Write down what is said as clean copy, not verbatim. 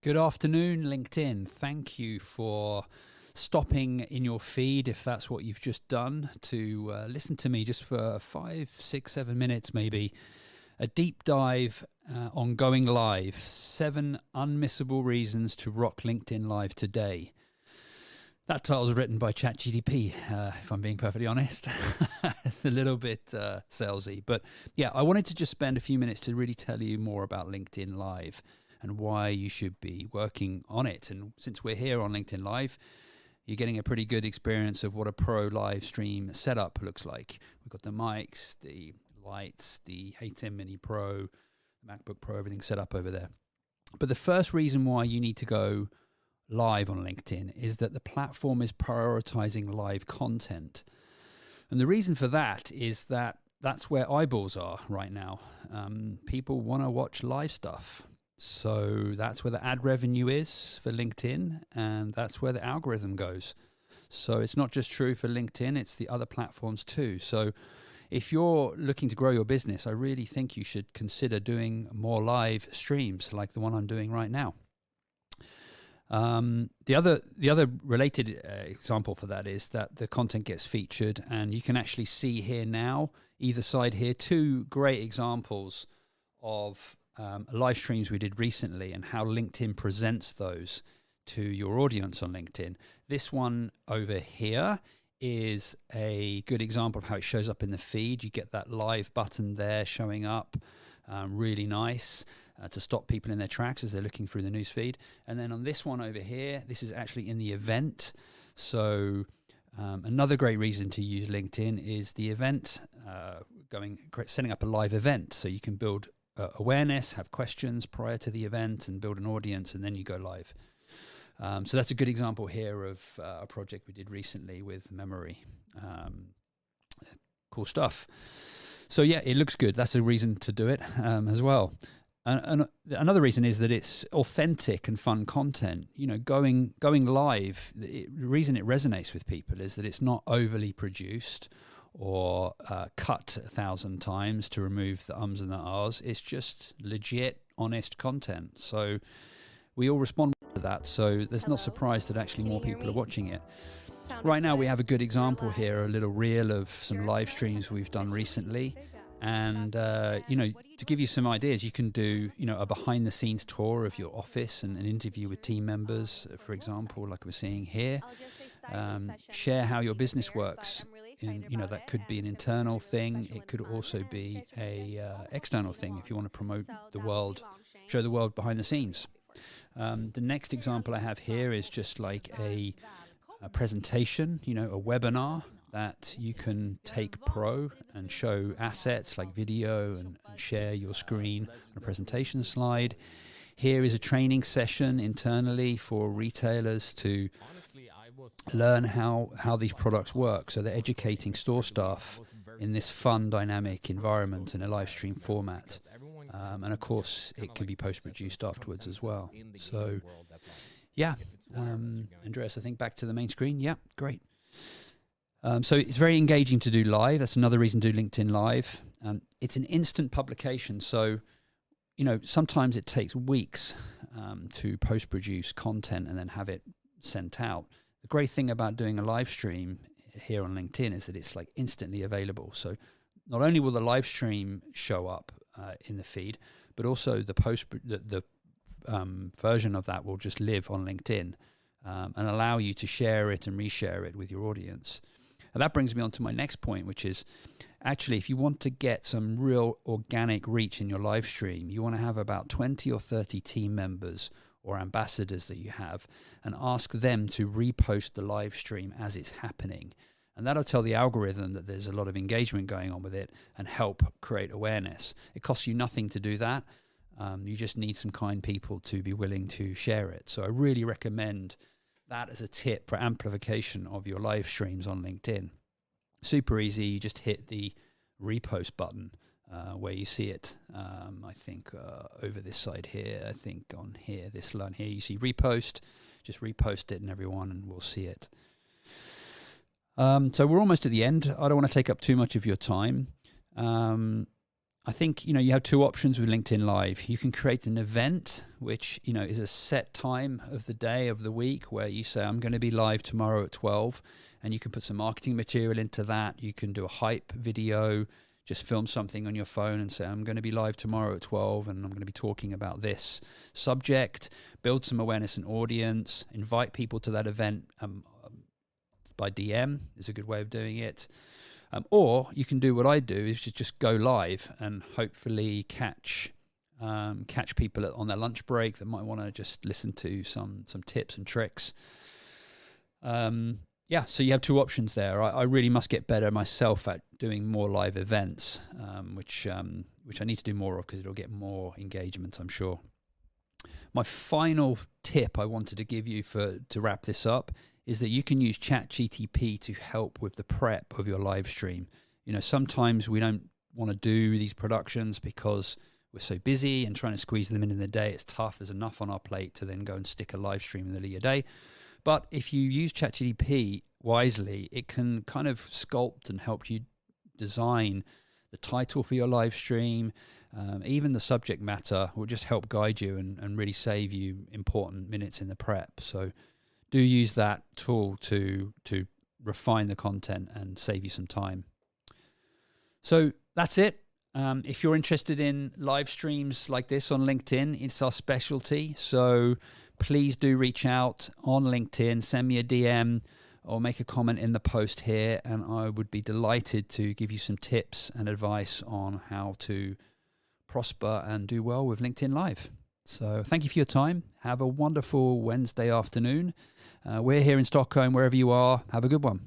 Good afternoon, LinkedIn. Thank you for stopping in your feed, if that's what you've just done, to listen to me just for 5, 6, 7 minutes maybe. A deep dive on going live. 7 unmissable reasons to rock LinkedIn Live today. That title was written by ChatGPT, if I'm being perfectly honest. It's a little bit salesy. But yeah, I wanted to just spend a few minutes to really tell you more about LinkedIn Live and why you should be working on it. And since we're here on LinkedIn Live, you're getting a pretty good experience of what a pro live stream setup looks like. We've got the mics, the lights, the ATEM Mini Pro, the MacBook Pro, everything set up over there. But the first reason why you need to go live on LinkedIn is that the platform is prioritizing live content. And the reason for that is that that's where eyeballs are right now. People want to watch live stuff. So that's where the ad revenue is for LinkedIn, and that's where the algorithm goes. So it's not just true for LinkedIn, it's the other platforms too. So if you're looking to grow your business, I really think you should consider doing more live streams like the one I'm doing right now. The other related example for that is that the content gets featured, and you can actually see here now, either side here, 2 great examples of live streams we did recently and how LinkedIn presents those to your audience on LinkedIn. This one over here is a good example of how it shows up in the feed. You get that live button there showing up, really nice to stop people in their tracks as they're looking through the news feed. And then on this one over here, this is actually in the event. So another great reason to use LinkedIn is the event, setting up a live event so you can build awareness, have questions prior to the event and build an audience, and then you go live. So that's a good example here of a project we did recently with Memory. Cool stuff. So yeah, it looks good. That's a reason to do it as well. And another reason is that it's authentic and fun content. You know, going live, the reason it resonates with people is that it's not overly produced or cut 1,000 times to remove the ums and the ahs. It's just legit, honest content. So we all respond to that. So there's no surprise that actually more people are watching it. Right now we have a good example here, a little reel of some live streams we've done recently. And, to give you some ideas, you can do, a behind the scenes tour of your office and an interview with team members, for example, like we're seeing here. Share how your business works. And, that could be an internal thing. It could also be a external thing if you want to promote the world, show the world behind the scenes. The next example I have here is just like a presentation, a webinar that you can take pro and show assets like video and share your screen on a presentation slide. Here is a training session internally for retailers to learn how these products work. So they're educating store staff in this fun, dynamic environment in a live stream format. And of course, it can be post-produced afterwards as well. So, yeah. Andreas, I think back to the main screen. Yeah, great. So it's very engaging to do live. That's another reason to do LinkedIn Live. It's an instant publication. So, sometimes it takes weeks to post-produce content and then have it sent out. The great thing about doing a live stream here on LinkedIn is that it's like instantly available. So not only will the live stream show up in the feed, but also the version of that will just live on LinkedIn and allow you to share it and reshare it with your audience. And that brings me on to my next point, which is actually if you want to get some real organic reach in your live stream, you want to have about 20 or 30 team members or ambassadors that you have and ask them to repost the live stream as it's happening. And that'll tell the algorithm that there's a lot of engagement going on with it and help create awareness. It costs you nothing to do that. You just need some kind people to be willing to share it. So I really recommend that as a tip for amplification of your live streams on LinkedIn. Super easy. You just hit the repost button where you see it. I think over this side here, I think on here, this line here, you see repost. Just repost it and everyone will see it. So we're almost at the end. I don't want to take up too much of your time. I think, you have two options with LinkedIn Live. You can create an event, which, is a set time of the day, of the week, where you say, I'm going to be live tomorrow at 12, and you can put some marketing material into that. You can do a hype video, just film something on your phone and say, I'm going to be live tomorrow at 12, and I'm going to be talking about this subject, build some awareness and audience, invite people to that event by DM is a good way of doing it. Or you can do what I do, is just go live and hopefully catch people on their lunch break that might want to just listen to some tips and tricks. So you have two options there. I really must get better myself at doing more live events, which I need to do more of, because it'll get more engagement, I'm sure. My final tip I wanted to give you to wrap this up is that you can use ChatGTP to help with the prep of your live stream. Sometimes we don't want to do these productions because we're so busy and trying to squeeze them in the day. It's tough. There's enough on our plate to then go and stick a live stream in the middle of your day. But if you use ChatGTP wisely, it can kind of sculpt and help you design the title for your live stream. Even the subject matter will just help guide you and really save you important minutes in the prep. So do use that tool to refine the content and save you some time. So that's it. If you're interested in live streams like this on LinkedIn, it's our specialty. So please do reach out on LinkedIn, send me a DM or make a comment in the post here, and I would be delighted to give you some tips and advice on how to prosper and do well with LinkedIn Live. So thank you for your time. Have a wonderful Wednesday afternoon. We're here in Stockholm, wherever you are. Have a good one.